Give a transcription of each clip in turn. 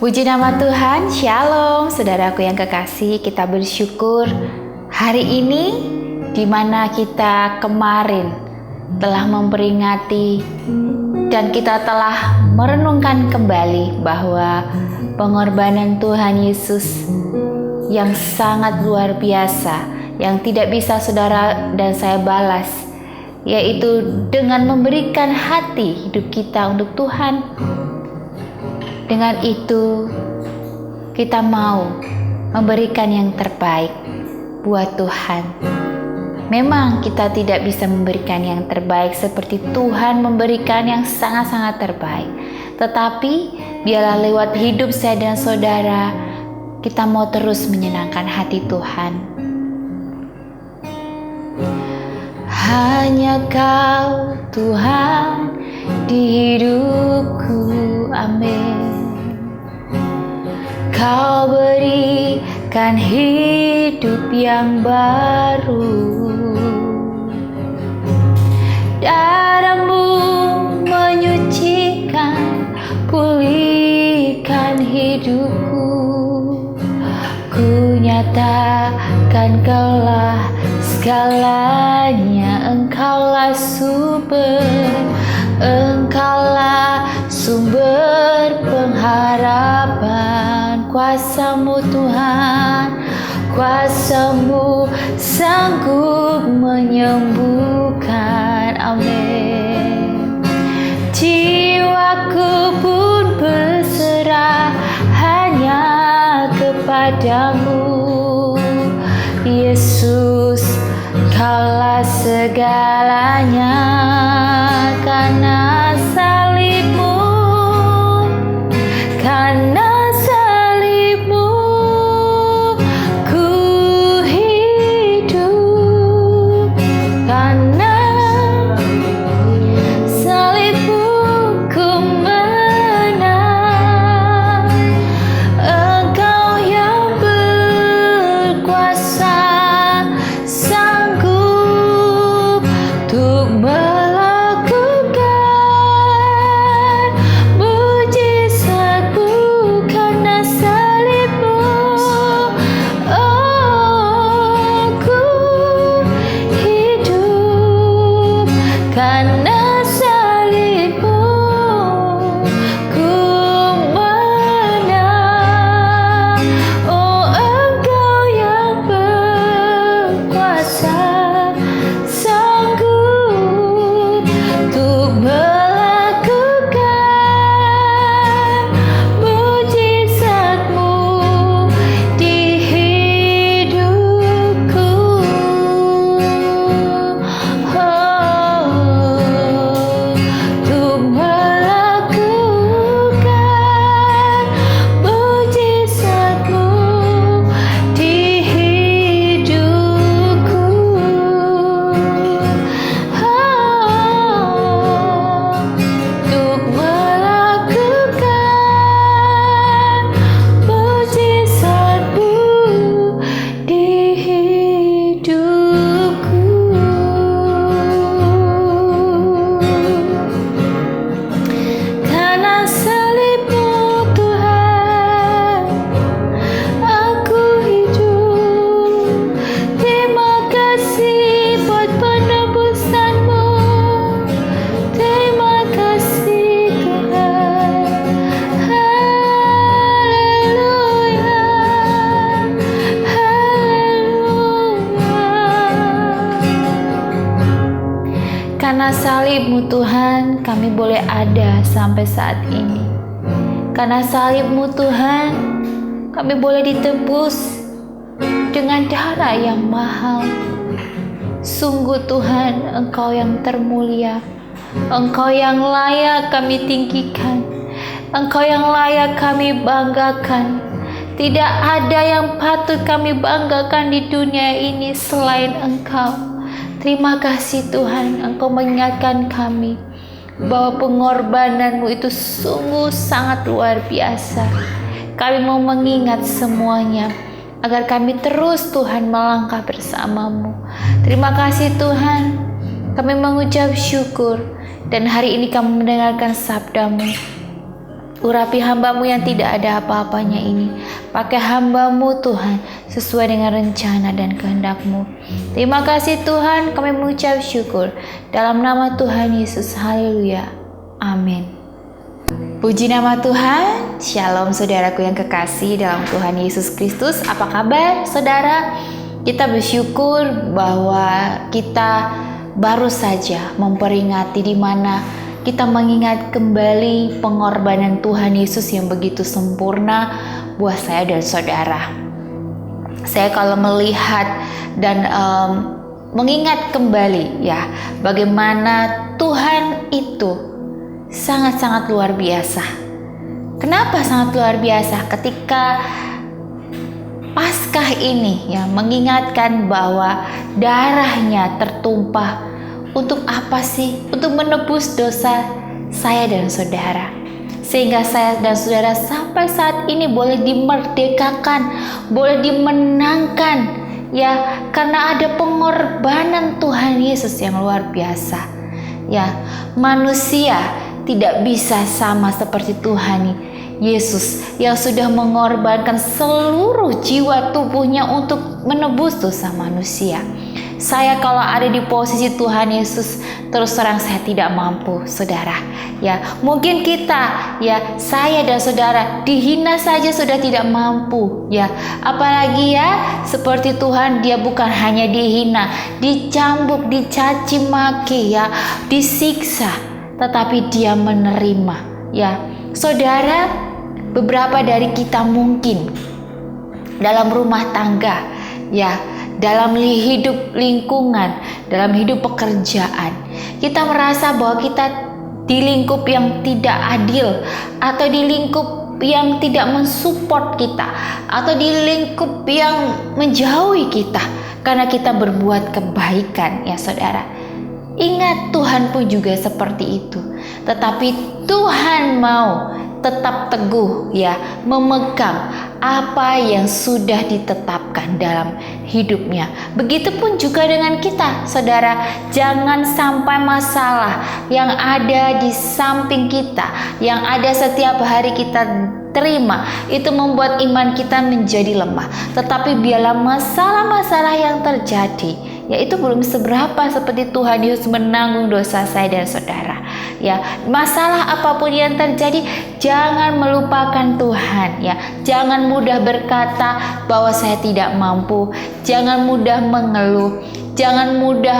Puji nama Tuhan, Shalom saudaraku yang kekasih. Kita bersyukur hari ini di mana kita kemarin telah memperingati dan kita telah merenungkan kembali bahwa pengorbanan Tuhan Yesus yang sangat luar biasa, yang tidak bisa saudara dan saya balas, yaitu dengan memberikan hati hidup kita untuk Tuhan. Dengan itu, kita mau memberikan yang terbaik buat Tuhan. Memang kita tidak bisa memberikan yang terbaik seperti Tuhan memberikan yang sangat-sangat terbaik. Tetapi, biarlah lewat hidup saya dan saudara, kita mau terus menyenangkan hati Tuhan. Hanya Kau, Tuhan, di hidupku, amin. Kau berikan hidup yang baru, darah-Mu menyucikan, pulihkan hidupku. Ku nyatakan Kaulah segalanya, Engkaulah sumber, Engkaulah sumber pengharapan. Kuasa-Mu Tuhan, kuasa-Mu sanggup menyembuhkan, amin. Jiwaku pun berserah hanya kepadamu, Yesus, Kaulah segalanya. Karena salib-Mu, karena salib-Mu, ku hidup. Karena salib-Mu, ku menang. Engkau yang berkuasa, sanggup untuk melakukan mujizat-Mu. Karena salib-Mu, oh, ku hidup. Karena salib-Mu, ku menang. Oh, Engkau yang berkuasa, sanggup untuk melakukan mujizat-Mu di hidupku. Untuk melakukan mujizat-Mu di hidupku. Untuk melakukan mujizat-Mu di hidupku. Karena salib-Mu Tuhan, aku hidup. Terima kasih buat penebusan-Mu. Terima kasih Tuhan. Haleluya, haleluya. Karena salib-Mu Tuhan, kami boleh ada sampai saat ini. Karena salib-Mu Tuhan, kami boleh ditebus dengan darah yang mahal. Sungguh Tuhan, Engkau yang termulia, Engkau yang layak kami tinggikan, Engkau yang layak kami banggakan. Tidak ada yang patut kami banggakan di dunia ini selain Engkau. Terima kasih Tuhan, Engkau mengingatkan kami bahwa pengorbanan-Mu itu sungguh sangat luar biasa. Kami mau mengingat semuanya agar kami terus Tuhan melangkah bersama-Mu. Terima kasih Tuhan, kami mengucap syukur dan hari ini kami mendengarkan sabda-Mu. Urapi hamba-Mu yang tidak ada apa-apanya ini. Pakai hamba-Mu Tuhan, sesuai dengan rencana dan kehendak-Mu. Terima kasih Tuhan, kami mengucap syukur. Dalam nama Tuhan Yesus, haleluya. Amin. Puji nama Tuhan. Shalom saudaraku yang kekasih dalam Tuhan Yesus Kristus. Apa kabar saudara? Kita bersyukur bahwa kita baru saja memperingati di mana kita mengingat kembali pengorbanan Tuhan Yesus yang begitu sempurna buat saya dan saudara. Saya kalau melihat dan mengingat kembali ya, bagaimana Tuhan itu sangat-sangat luar biasa. Kenapa sangat luar biasa? Ketika Paskah ini ya mengingatkan bahwa darahnya tertumpah. Untuk apa sih? Untuk menebus dosa saya dan saudara. Sehingga saya dan saudara sampai saat ini boleh dimerdekakan, boleh dimenangkan ya, karena ada pengorbanan Tuhan Yesus yang luar biasa. Ya, manusia tidak bisa sama seperti Tuhan Yesus yang sudah mengorbankan seluruh jiwa tubuhnya untuk menebus dosa manusia. Saya kalau ada di posisi Tuhan Yesus, terus terang saya tidak mampu, saudara. Ya, mungkin kita, ya, saya dan saudara dihina saja sudah tidak mampu, ya. Apalagi ya, seperti Tuhan, Dia bukan hanya dihina, dicambuk, dicaci maki, ya, disiksa, tetapi Dia menerima, ya. Saudara, beberapa dari kita mungkin dalam rumah tangga, ya, dalam hidup lingkungan, dalam hidup pekerjaan, kita merasa bahwa kita di lingkup yang tidak adil, atau di lingkup yang tidak mensupport kita, atau di lingkup yang menjauhi kita karena kita berbuat kebaikan, ya saudara. Ingat, Tuhan pun juga seperti itu. Tetapi Tuhan mau tetap teguh, ya, memegang apa yang sudah ditetapkan dalam hidupnya. Begitupun juga dengan kita, saudara. Jangan sampai masalah yang ada di samping kita, yang ada setiap hari kita terima, itu membuat iman kita menjadi lemah. Tetapi biarlah masalah-masalah yang terjadi, yaitu belum seberapa seperti Tuhan Yesus menanggung dosa saya dan saudara. Ya, masalah apapun yang terjadi, jangan melupakan Tuhan, ya. Jangan mudah berkata bahwa saya tidak mampu, jangan mudah mengeluh, jangan mudah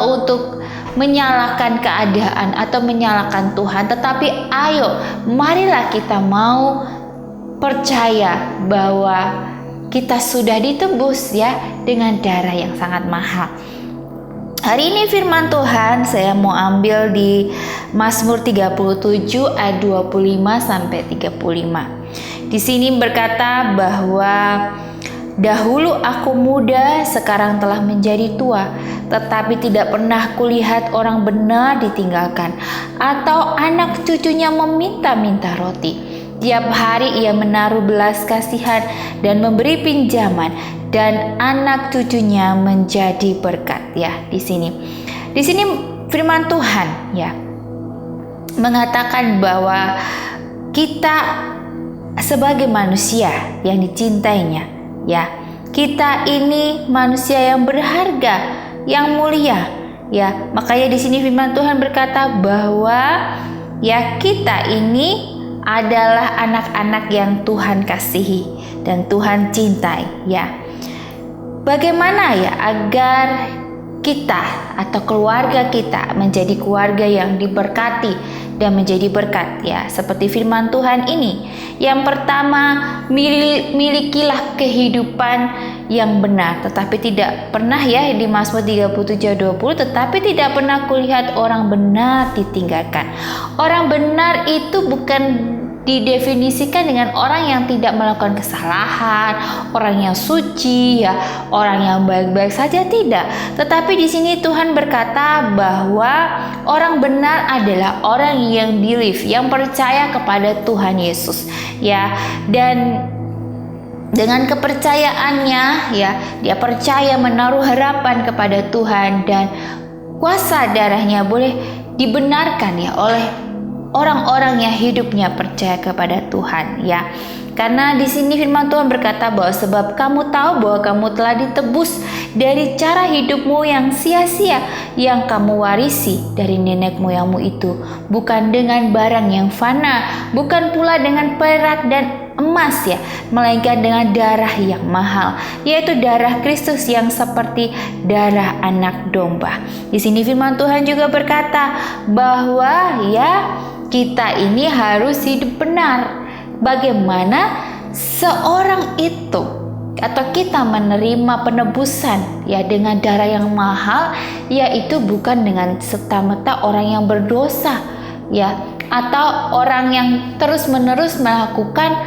untuk menyalahkan keadaan atau menyalahkan Tuhan. Tetapi ayo, marilah kita mau percaya bahwa kita sudah ditebus, ya, dengan darah yang sangat mahal. Hari ini firman Tuhan saya mau ambil di Mazmur 37 ayat 25 sampai 35. Di sini berkata bahwa dahulu aku muda, sekarang telah menjadi tua, tetapi tidak pernah kulihat orang benar ditinggalkan, atau anak cucunya meminta-minta roti. Tiap hari ia menaruh belas kasihan dan memberi pinjaman, dan anak cucunya menjadi berkat. Ya, di sini firman Tuhan, ya, mengatakan bahwa kita sebagai manusia yang dicintainya, ya, kita ini manusia yang berharga, yang mulia, ya. Makanya di sini firman Tuhan berkata bahwa, ya, kita ini adalah anak-anak yang Tuhan kasihi dan Tuhan cintai, ya. Bagaimana ya agar kita atau keluarga kita menjadi keluarga yang diberkati dan menjadi berkat, ya, seperti firman Tuhan ini. Yang pertama, milikilah kehidupan yang benar, tetapi tidak pernah, ya, di Mazmur 37:20, tetapi tidak pernah kulihat orang benar ditinggalkan. Orang benar itu bukan didefinisikan dengan orang yang tidak melakukan kesalahan, orang yang suci, ya, orang yang baik-baik saja, tidak. Tetapi di sini Tuhan berkata bahwa orang benar adalah orang yang believe, yang percaya kepada Tuhan Yesus, ya. Dan dengan kepercayaannya, ya, dia percaya menaruh harapan kepada Tuhan, dan kuasa darahnya boleh dibenarkan, ya, oleh orang-orang yang hidupnya percaya kepada Tuhan, ya. Karena di sini firman Tuhan berkata bahwa sebab kamu tahu bahwa kamu telah ditebus dari cara hidupmu yang sia-sia yang kamu warisi dari nenek moyangmu itu, bukan dengan barang yang fana, bukan pula dengan perak dan emas, ya, melainkan dengan darah yang mahal, yaitu darah Kristus yang seperti darah anak domba. Di sini firman Tuhan juga berkata bahwa ya kita ini harus hidup benar. Bagaimana seorang itu atau kita menerima penebusan ya dengan darah yang mahal, yaitu bukan dengan serta-merta orang yang berdosa ya, atau orang yang terus-menerus melakukan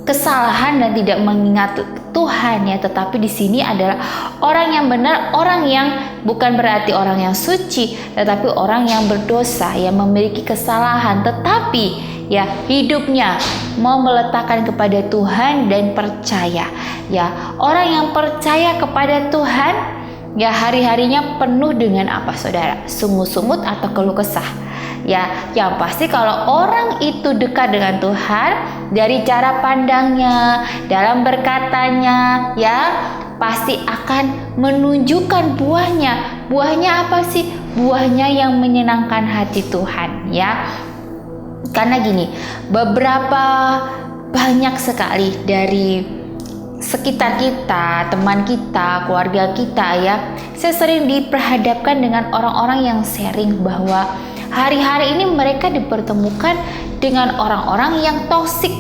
kesalahan dan tidak mengingat Tuhan, ya, tetapi di sini adalah orang yang benar, orang yang bukan berarti orang yang suci, tetapi orang yang berdosa, yang memiliki kesalahan, tetapi ya hidupnya mau meletakkan kepada Tuhan dan percaya. Ya, orang yang percaya kepada Tuhan ya hari-harinya penuh dengan apa, saudara? Sungut-sungut atau keluh kesah. Ya, yang pasti kalau orang itu dekat dengan Tuhan, dari cara pandangnya, dalam berkatanya, ya pasti akan menunjukkan buahnya. Buahnya apa sih? Buahnya yang menyenangkan hati Tuhan, ya. Karena gini, beberapa banyak sekali dari sekitar kita, teman kita, keluarga kita, ya, saya sering diperhadapkan dengan orang-orang yang sharing bahwa hari-hari ini mereka dipertemukan dengan orang-orang yang toksik,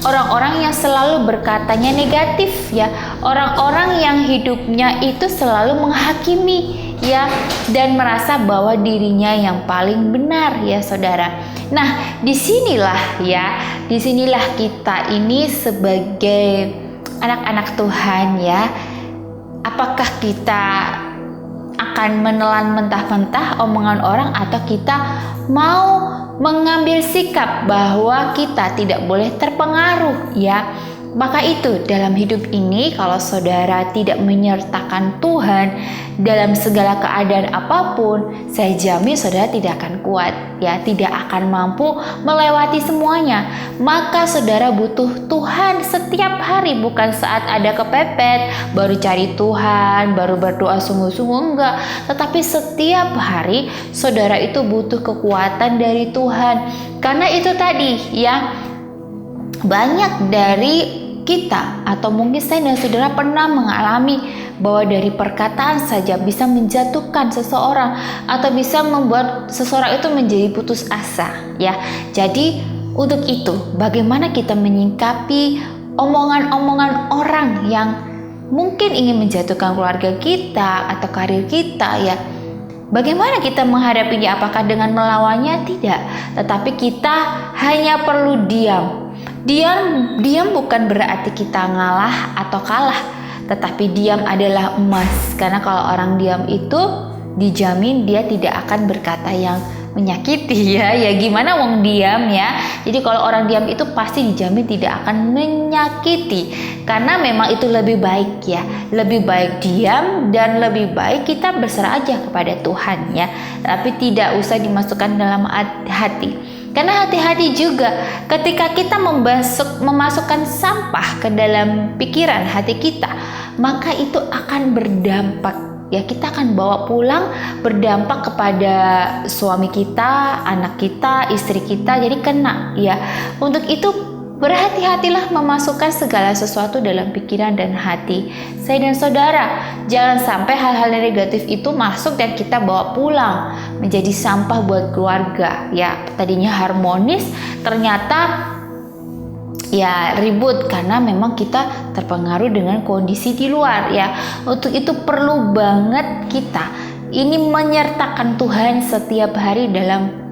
orang-orang yang selalu berkatanya negatif, ya, orang-orang yang hidupnya itu selalu menghakimi, ya, dan merasa bahwa dirinya yang paling benar, ya, saudara. Nah, disinilah kita ini sebagai anak-anak Tuhan, ya, apakah kita akan menelan mentah-mentah omongan orang atau kita mau mengambil sikap bahwa kita tidak boleh terpengaruh, ya. Maka itu dalam hidup ini kalau saudara tidak menyertakan Tuhan dalam segala keadaan apapun, saya jamin saudara tidak akan kuat, ya, tidak akan mampu melewati semuanya. Maka saudara butuh Tuhan setiap hari, bukan saat ada kepepet baru cari Tuhan, baru berdoa sungguh-sungguh, enggak, tetapi setiap hari saudara itu butuh kekuatan dari Tuhan. Karena itu tadi, ya, banyak dari kita atau mungkin saya dan saudara pernah mengalami bahwa dari perkataan saja bisa menjatuhkan seseorang atau bisa membuat seseorang itu menjadi putus asa, ya. Jadi untuk itu bagaimana kita menyikapi omongan-omongan orang yang mungkin ingin menjatuhkan keluarga kita atau karir kita, ya. Bagaimana kita menghadapinya? Apakah dengan melawannya? Tidak, tetapi kita hanya perlu diam. Diam bukan berarti kita ngalah atau kalah, tetapi diam adalah emas. Karena kalau orang diam itu dijamin dia tidak akan berkata yang menyakiti, ya. Ya gimana wong diam, ya. Jadi kalau orang diam itu pasti dijamin tidak akan menyakiti. Karena memang itu lebih baik, ya. Lebih baik diam dan lebih baik kita berserah aja kepada Tuhan, ya. Tapi tidak usah dimasukkan dalam hati. Karena hati-hati juga ketika kita memasukkan sampah ke dalam pikiran hati kita, maka itu akan berdampak, ya, kita akan bawa pulang, berdampak kepada suami kita, anak kita, istri kita, jadi kena, ya. Untuk itu berhati-hatilah memasukkan segala sesuatu dalam pikiran dan hati saya dan saudara. Jangan sampai hal-hal negatif itu masuk dan kita bawa pulang menjadi sampah buat keluarga, ya. Tadinya harmonis, ternyata ya ribut karena memang kita terpengaruh dengan kondisi di luar, ya. Untuk itu perlu banget kita ini menyertakan Tuhan setiap hari dalam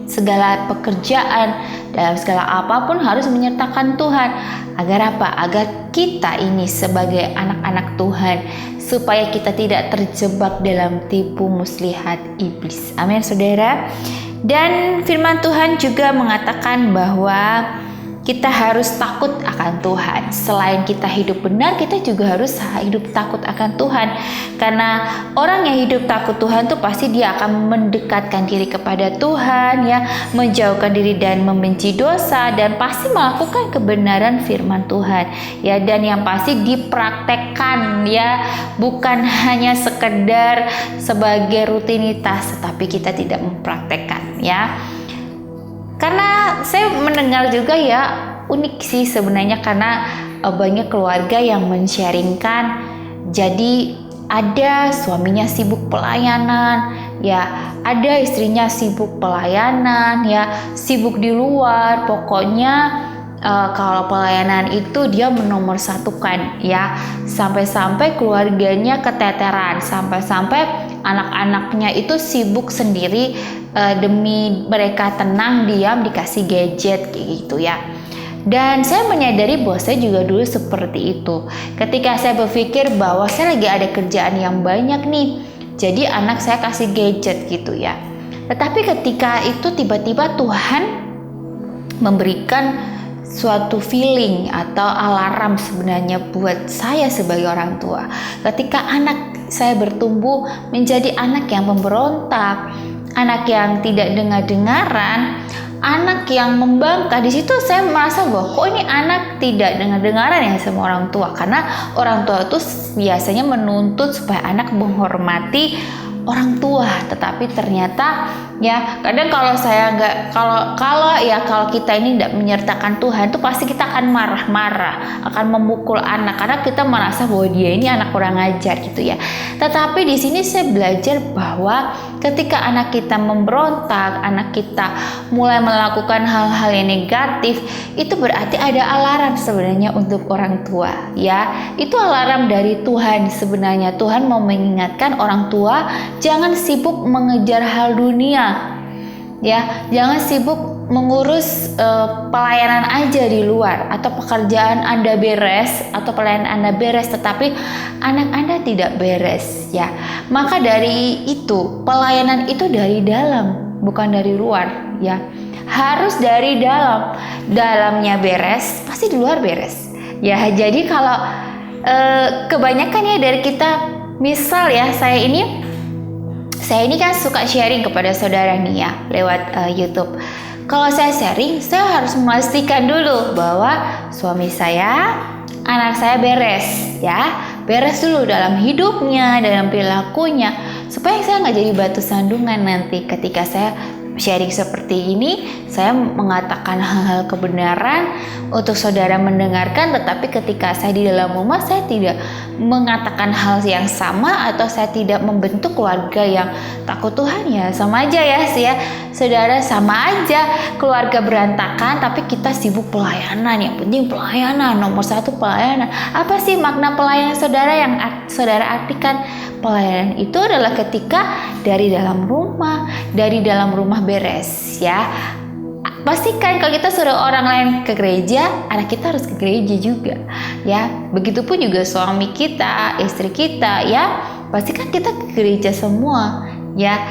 segala pekerjaan, dalam segala apapun harus menyertakan Tuhan. Agar apa? Agar kita ini sebagai anak-anak Tuhan, supaya kita tidak terjebak dalam tipu muslihat iblis. Amin, saudara. Dan firman Tuhan juga mengatakan bahwa kita harus takut akan Tuhan. Selain kita hidup benar, kita juga harus hidup takut akan Tuhan. Karena orang yang hidup takut Tuhan tuh pasti dia akan mendekatkan diri kepada Tuhan, ya, menjauhkan diri dan membenci dosa, dan pasti melakukan kebenaran firman Tuhan, ya, dan yang pasti dipraktekkan, ya, bukan hanya sekedar sebagai rutinitas, tetapi kita tidak mempraktekkan, ya. Karena saya mendengar juga, ya, unik sih sebenarnya, karena banyak keluarga yang men-sharingkan, jadi ada suaminya sibuk pelayanan, ya, ada istrinya sibuk pelayanan, ya, sibuk di luar, pokoknya kalau pelayanan itu dia menomorsatukan, ya, sampai-sampai keluarganya keteteran, sampai-sampai anak-anaknya itu sibuk sendiri demi mereka tenang, diam, dikasih gadget kayak gitu, ya. Dan saya menyadari bahwa saya juga dulu seperti itu. Ketika saya berpikir bahwa saya lagi ada kerjaan yang banyak nih, jadi anak saya kasih gadget gitu, ya. Tetapi ketika itu tiba-tiba Tuhan memberikan suatu feeling atau alarm sebenarnya buat saya sebagai orang tua. Ketika anak saya bertumbuh menjadi anak yang pemberontak, anak yang tidak dengar-dengaran, anak yang membangkang, di situ saya merasa bahwa kok ini anak tidak dengar-dengaran ya sama orang tua. Karena orang tua itu biasanya menuntut supaya anak menghormati orang tua, tetapi ternyata, ya, kadang kalau saya nggak, kalau kita ini tidak menyertakan Tuhan, itu pasti kita akan marah-marah, akan memukul anak karena kita merasa bahwa dia ini anak kurang ajar gitu, ya. Tetapi di sini saya belajar bahwa ketika anak kita memberontak, anak kita mulai melakukan hal-hal yang negatif, itu berarti ada alarm sebenarnya untuk orang tua, ya. Itu alarm dari Tuhan sebenarnya. Tuhan mau mengingatkan orang tua, jangan sibuk mengejar hal dunia, ya, jangan sibuk mengurus pelayanan aja di luar, atau pekerjaan Anda beres atau pelayanan Anda beres tetapi anak Anda tidak beres, ya. Maka dari itu pelayanan itu dari dalam, bukan dari luar, ya. Harus dari dalam. Dalamnya beres, pasti di luar beres, ya. Jadi kalau kebanyakan ya dari kita, misal ya, saya ini kan suka sharing kepada saudara nih, ya, lewat YouTube. Kalau saya sharing, saya harus memastikan dulu bahwa suami saya, anak saya beres, ya, beres dulu dalam hidupnya, dalam perilakunya, supaya saya nggak jadi batu sandungan nanti ketika saya sharing seperti ini. Saya mengatakan hal-hal kebenaran untuk saudara mendengarkan, tetapi ketika saya di dalam rumah, saya tidak mengatakan hal yang sama, atau saya tidak membentuk keluarga yang takut Tuhan, ya sama aja, ya, saudara, sama aja keluarga berantakan tapi kita sibuk pelayanan. Yang penting pelayanan, nomor satu pelayanan. Apa sih makna pelayanan, saudara? Yang saudara artikan pelayanan itu adalah ketika dari dalam rumah beres, ya. Pastikan kalau kita suruh orang lain ke gereja, anak kita harus ke gereja juga, ya. Begitupun juga suami kita, istri kita, ya. Pastikan kita ke gereja semua, ya.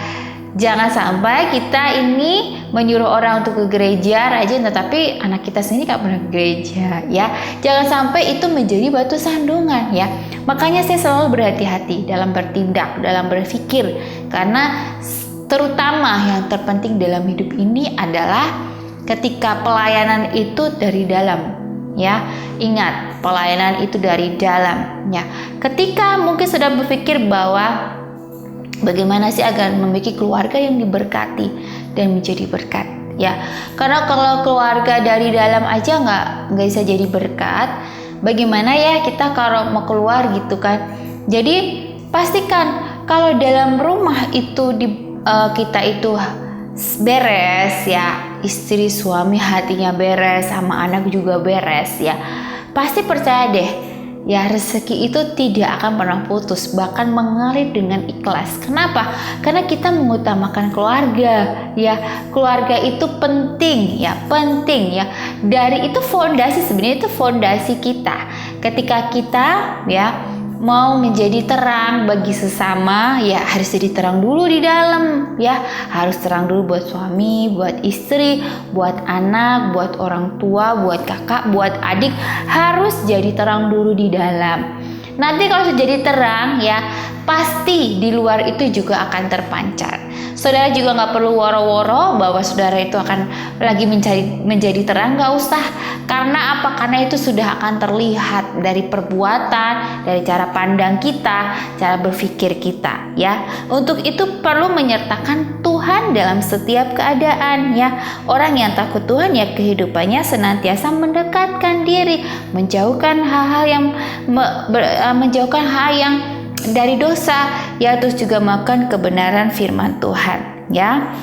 Jangan sampai kita ini menyuruh orang untuk ke gereja rajin, tetapi anak kita sendiri nggak pernah ke gereja, ya. Jangan sampai itu menjadi batu sandungan, ya. Makanya saya selalu berhati-hati dalam bertindak, dalam berpikir, karena terutama yang terpenting dalam hidup ini adalah ketika pelayanan itu dari dalam, ya. Ingat, pelayanan itu dari dalam, ya. Ketika mungkin sudah berpikir bahwa bagaimana sih agar memiliki keluarga yang diberkati dan menjadi berkat, ya. Karena kalau keluarga dari dalam aja nggak bisa jadi berkat, bagaimana ya kita kalau mau keluar gitu kan. Jadi pastikan kalau dalam rumah itu kita itu beres, ya, istri suami hatinya beres, sama anak juga beres, ya, pasti percaya deh, ya, rezeki itu tidak akan pernah putus, bahkan mengalir dengan ikhlas. Kenapa? Karena kita mengutamakan keluarga, ya. Keluarga itu penting, ya, penting, ya. Dari itu fondasi, sebenarnya itu fondasi kita. Ketika kita, ya, mau menjadi terang bagi sesama, ya harus jadi terang dulu di dalam, ya harus terang dulu buat suami, buat istri, buat anak, buat orang tua, buat kakak, buat adik, harus jadi terang dulu di dalam. Nanti kalau sudah jadi terang, ya pasti di luar itu juga akan terpancar. Saudara juga nggak perlu woro-woro bahwa saudara itu akan lagi menjadi terang, nggak usah. Karena apa? Karena itu sudah akan terlihat dari perbuatan, dari cara pandang kita, cara berpikir kita, ya. Untuk itu perlu menyertakan Tuhan dalam setiap keadaan, ya. Orang yang takut Tuhan, ya kehidupannya senantiasa mendekatkan diri, menjauhkan hal-hal yang dari dosa, ya, terus juga makan kebenaran firman Tuhan, ya.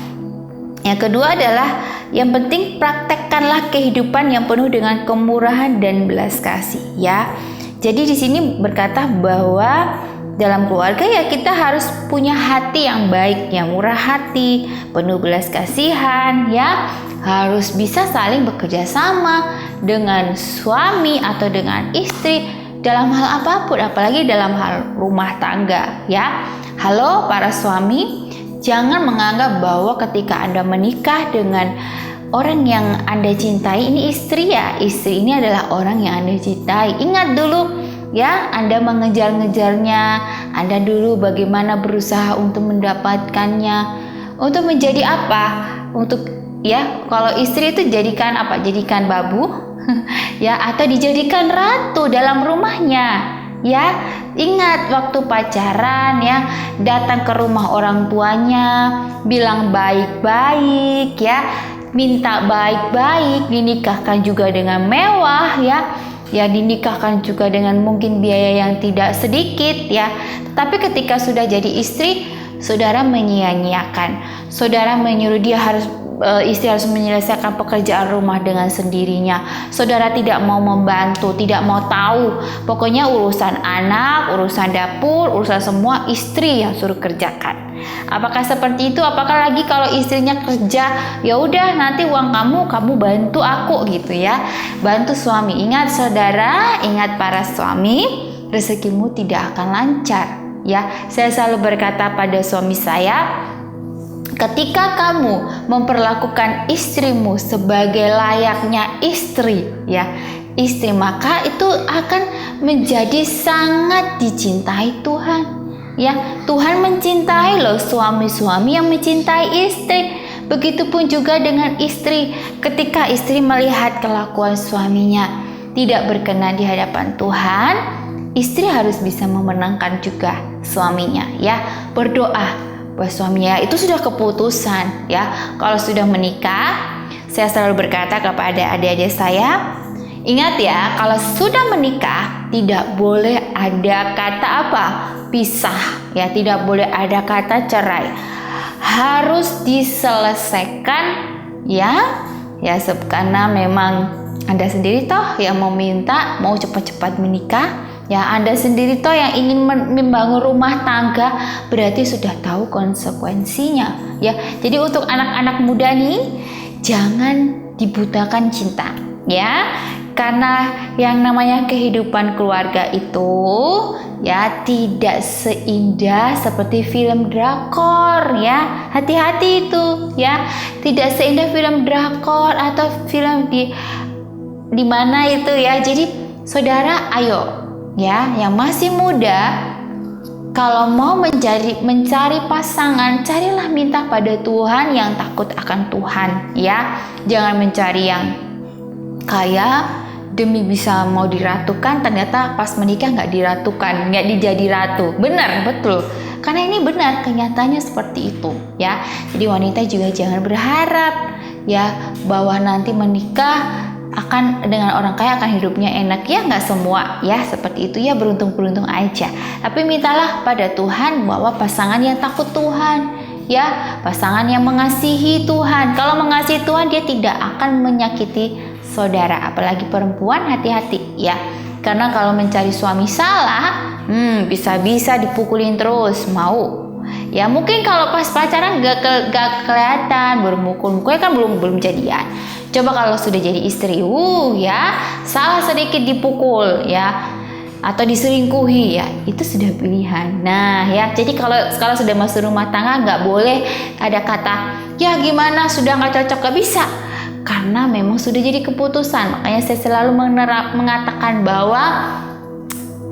Yang kedua adalah yang penting praktekkanlah kehidupan yang penuh dengan kemurahan dan belas kasih, ya. Jadi di sini berkata bahwa dalam keluarga, ya kita harus punya hati yang baik, yang murah hati, penuh belas kasihan, ya. Harus bisa saling bekerja sama dengan suami atau dengan istri dalam hal apapun, apalagi dalam hal rumah tangga, ya. Halo para suami, jangan menganggap bahwa ketika Anda menikah dengan orang yang Anda cintai, ini istri, ya. Istri ini adalah orang yang Anda cintai. Ingat dulu, ya, Anda mengejar-ngejarnya, Anda dulu bagaimana berusaha untuk mendapatkannya. Untuk menjadi apa? Untuk, ya, kalau istri itu jadikan apa? Jadikan babu, ya, atau dijadikan ratu dalam rumahnya, ya. Ingat waktu pacaran, ya, datang ke rumah orang tuanya, bilang baik-baik, ya, minta baik-baik, dinikahkan juga dengan mewah, ya. Ya, dinikahkan juga dengan mungkin biaya yang tidak sedikit, ya. Tapi ketika sudah jadi istri, saudara menyia-nyiakan. Saudara menyuruh dia istri harus menyelesaikan pekerjaan rumah dengan sendirinya. Saudara tidak mau membantu, tidak mau tahu. Pokoknya urusan anak, urusan dapur, urusan semua istri yang suruh kerjakan. Apakah seperti itu? Apakah lagi kalau istrinya kerja, ya udah nanti uang kamu bantu aku gitu, ya. Bantu suami. Ingat saudara, ingat para suami, rezekimu tidak akan lancar, ya. Saya selalu berkata pada suami saya, ketika kamu memperlakukan istrimu sebagai layaknya istri, ya, istri, maka itu akan menjadi sangat dicintai Tuhan, ya. Tuhan mencintai loh suami-suami yang mencintai istri. Begitupun juga dengan istri, ketika istri melihat kelakuan suaminya tidak berkenan di hadapan Tuhan, istri harus bisa memenangkan juga suaminya, ya. Berdoa bahwa suaminya itu sudah keputusan, ya. Kalau sudah menikah, saya selalu berkata kepada adik-adik saya, ingat ya, kalau sudah menikah tidak boleh ada kata apa? Pisah, ya, tidak boleh ada kata cerai. Harus diselesaikan, ya. Ya, karena memang Anda sendiri toh yang mau cepat-cepat menikah. Ya, Anda sendiri toh yang ingin membangun rumah tangga, berarti sudah tahu konsekuensinya, ya. Jadi untuk anak-anak muda nih, jangan dibutakan cinta, ya. Karena yang namanya kehidupan keluarga itu, ya, tidak seindah seperti film drakor, ya. Hati-hati itu, ya. Tidak seindah film drakor atau film di mana itu, ya. Jadi saudara, ayo, ya, yang masih muda, kalau mau mencari pasangan, carilah minta pada Tuhan yang takut akan Tuhan, ya. Jangan mencari yang kaya demi bisa mau diratukan, ternyata pas menikah nggak diratukan, nggak dijadi ratu. Benar, betul. Karena ini benar, kenyataannya seperti itu, ya. Jadi wanita juga jangan berharap, ya, bahwa nanti menikah akan dengan orang kaya akan hidupnya enak, ya. Nggak semua, ya, seperti itu, ya. Beruntung-beruntung aja. Tapi mintalah pada Tuhan bahwa pasangan yang takut Tuhan, ya, pasangan yang mengasihi Tuhan. Kalau mengasihi Tuhan, dia tidak akan menyakiti saudara, apalagi perempuan, hati-hati, ya. Karena kalau mencari suami salah, bisa-bisa dipukulin terus, mau. Ya, mungkin kalau pas pacaran gak kelihatan, bermukul-mukul kan belum jadian. Coba kalau sudah jadi istri, ya, salah sedikit dipukul, ya. atau diselingkuhi, ya itu sudah pilihan. Nah ya, jadi kalau sudah masuk rumah tangga nggak boleh ada kata ya gimana sudah nggak cocok, nggak bisa, karena memang sudah jadi keputusan. Makanya saya selalu mengatakan bahwa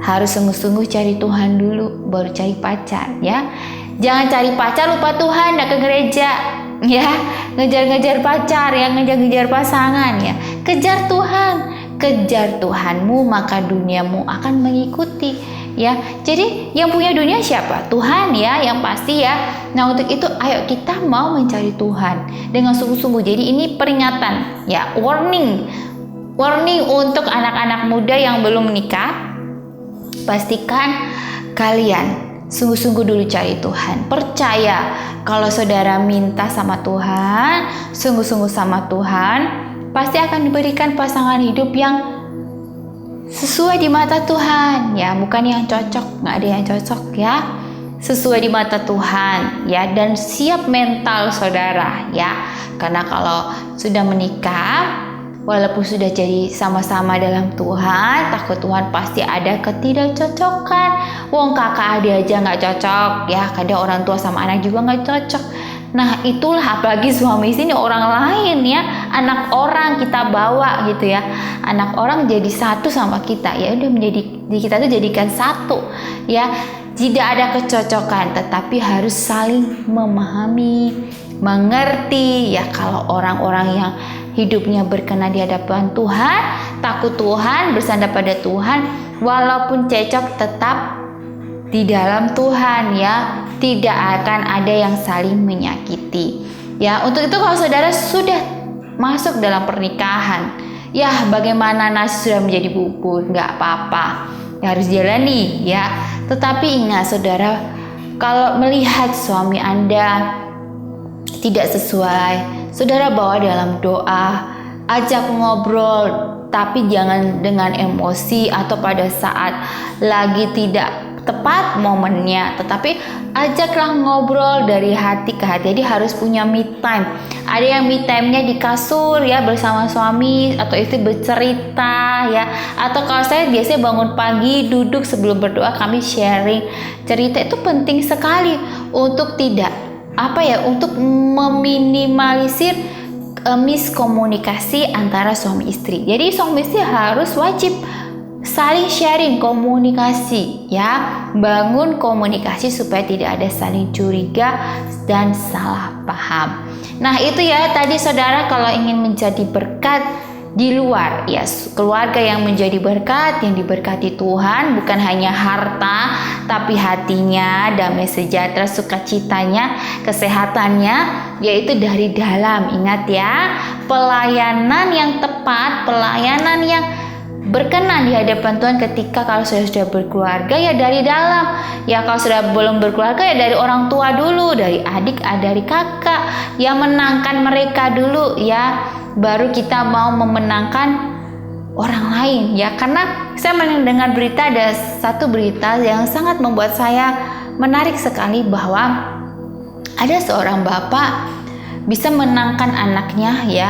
harus sungguh-sungguh cari Tuhan dulu baru cari pacar ya. Jangan cari pacar lupa Tuhan, nggak ke gereja ya, ngejar-ngejar pacar ya, ngejar-ngejar pasangan ya. Kejar Tuhan, kejar Tuhanmu maka duniamu akan mengikuti ya. Jadi yang punya dunia siapa? Tuhan ya, yang pasti ya. Nah untuk itu ayo kita mau mencari Tuhan dengan sungguh-sungguh. Jadi ini peringatan ya, warning untuk anak-anak muda yang belum menikah. Pastikan kalian sungguh-sungguh dulu cari Tuhan. Percaya kalau saudara minta sama Tuhan, sungguh-sungguh sama Tuhan, pasti akan diberikan pasangan hidup yang sesuai di mata Tuhan ya, bukan yang cocok, nggak ada yang cocok ya, sesuai di mata Tuhan ya, dan siap mental saudara ya. Karena kalau sudah menikah, walaupun sudah jadi sama-sama dalam Tuhan, takut Tuhan pasti ada ketidakcocokan. Wong kakak adik aja nggak cocok ya, kadang orang tua sama anak juga nggak cocok. Nah itulah apalagi suami istri, orang lain ya, anak orang kita bawa gitu ya, anak orang jadi satu sama kita ya, udah menjadi kita tuh jadikan satu ya. Tidak ada kecocokan, tetapi harus saling memahami, mengerti ya. Kalau orang-orang yang hidupnya berkenan di hadapan Tuhan, takut Tuhan, bersandar pada Tuhan, walaupun cecok tetap di dalam Tuhan ya, tidak akan ada yang saling menyakiti ya. Untuk itu kalau saudara sudah masuk dalam pernikahan ya, bagaimana nasi sudah menjadi bubur, nggak apa-apa ya, harus jalani ya. Tetapi ingat saudara, kalau melihat suami Anda tidak sesuai, saudara bawa dalam doa, ajak ngobrol, tapi jangan dengan emosi atau pada saat lagi tidak tepat momennya, tetapi ajaklah ngobrol dari hati ke hati. Jadi harus punya me time. Ada yang me time-nya di kasur ya, bersama suami atau istri bercerita ya. Atau kalau saya biasanya bangun pagi, duduk sebelum berdoa, kami sharing cerita. Itu penting sekali untuk tidak untuk meminimalisir miskomunikasi antara suami istri. Jadi suami istri harus wajib saling sharing, komunikasi ya, bangun komunikasi supaya tidak ada saling curiga dan salah paham. Nah itu ya tadi saudara, kalau ingin menjadi berkat di luar ya, keluarga yang menjadi berkat, yang diberkati Tuhan, bukan hanya harta tapi hatinya, damai sejahtera, sukacitanya, kesehatannya, yaitu dari dalam. Ingat ya, pelayanan yang tepat, pelayanan yang berkenan di hadapan Tuhan ketika kalau sudah berkeluarga ya dari dalam ya. Kalau sudah belum berkeluarga ya dari orang tua dulu, dari adik, dari kakak ya, menangkan mereka dulu ya, baru kita mau memenangkan orang lain ya. Karena saya mendengar berita, ada satu berita yang sangat membuat saya menarik sekali, bahwa ada seorang bapak bisa menangkan anaknya ya,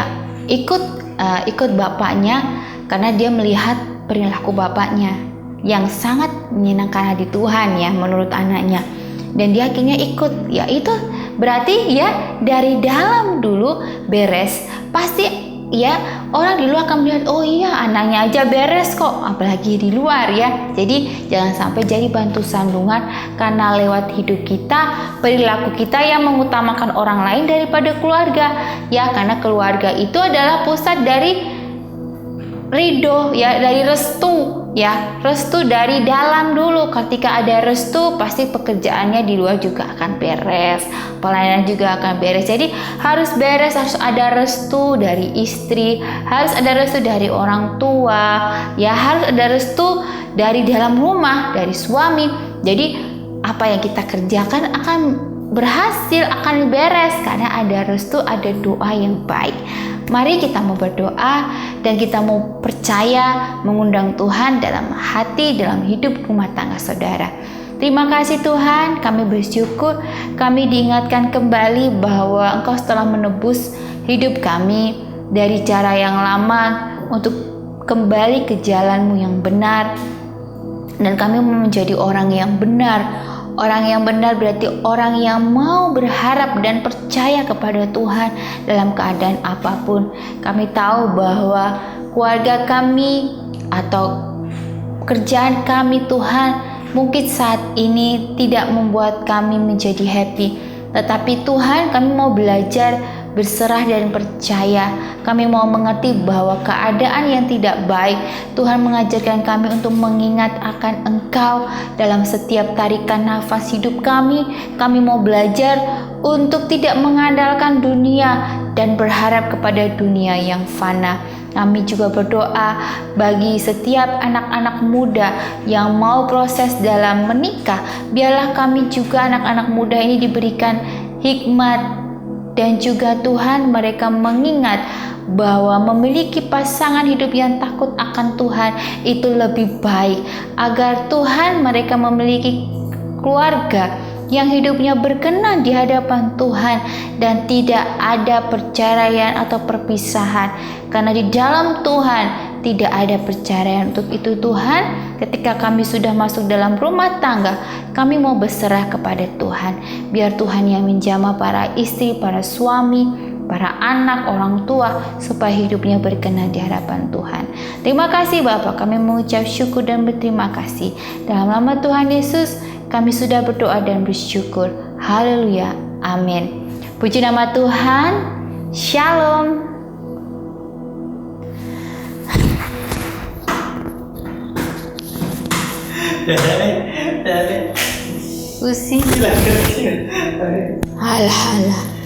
ikut bapaknya, karena dia melihat perilaku bapaknya yang sangat menyenangkan hati Tuhan ya menurut anaknya, dan dia akhirnya ikut ya. Itu berarti ya dari dalam dulu beres, pasti ya orang di luar akan melihat, oh iya anaknya aja beres kok, apalagi di luar ya. Jadi jangan sampai jadi bantu sandungan karena lewat hidup kita, perilaku kita yang mengutamakan orang lain daripada keluarga ya. Karena keluarga itu adalah pusat dari ridho ya, dari restu ya, restu dari dalam dulu. Ketika ada restu, pasti pekerjaannya di luar juga akan beres, pelayanan juga akan beres. Jadi harus beres, harus ada restu dari istri, harus ada restu dari orang tua ya, harus ada restu dari dalam rumah, dari suami. Jadi apa yang kita kerjakan akan berhasil, akan beres karena ada restu, ada doa yang baik. Mari kita mau berdoa dan kita mau percaya mengundang Tuhan dalam hati, dalam hidup rumah tangga saudara. Terima kasih Tuhan, kami bersyukur kami diingatkan kembali bahwa Engkau telah menebus hidup kami dari cara yang lama untuk kembali ke jalan-Mu yang benar. Dan kami mau menjadi orang yang benar. Orang yang benar berarti orang yang mau berharap dan percaya kepada Tuhan dalam keadaan apapun. Kami tahu bahwa keluarga kami atau pekerjaan kami, Tuhan, mungkin saat ini tidak membuat kami menjadi happy. Tetapi Tuhan, kami mau belajar berserah dan percaya. Kami mau mengerti bahwa keadaan yang tidak baik, Tuhan mengajarkan kami untuk mengingat akan Engkau dalam setiap tarikan nafas hidup kami. Kami mau belajar untuk tidak mengandalkan dunia dan berharap kepada dunia yang fana. Kami juga berdoa bagi setiap anak-anak muda yang mau proses dalam menikah. Biarlah kami juga anak-anak muda ini diberikan hikmat, dan juga Tuhan, mereka mengingat bahwa memiliki pasangan hidup yang takut akan Tuhan itu lebih baik, agar Tuhan mereka memiliki keluarga yang hidupnya berkenan di hadapan Tuhan dan tidak ada perceraian atau perpisahan, karena di dalam Tuhan tidak ada perceraian. Untuk itu Tuhan, ketika kami sudah masuk dalam rumah tangga, kami mau berserah kepada Tuhan. Biar Tuhan yang menjamah para istri, para suami, para anak, orang tua, supaya hidupnya berkenan di hadapan Tuhan. Terima kasih Bapa, kami mengucap syukur dan berterima kasih. Dalam nama Tuhan Yesus, kami sudah berdoa dan bersyukur. Haleluya. Amin. Puji nama Tuhan. Shalom. Pusing. Halah.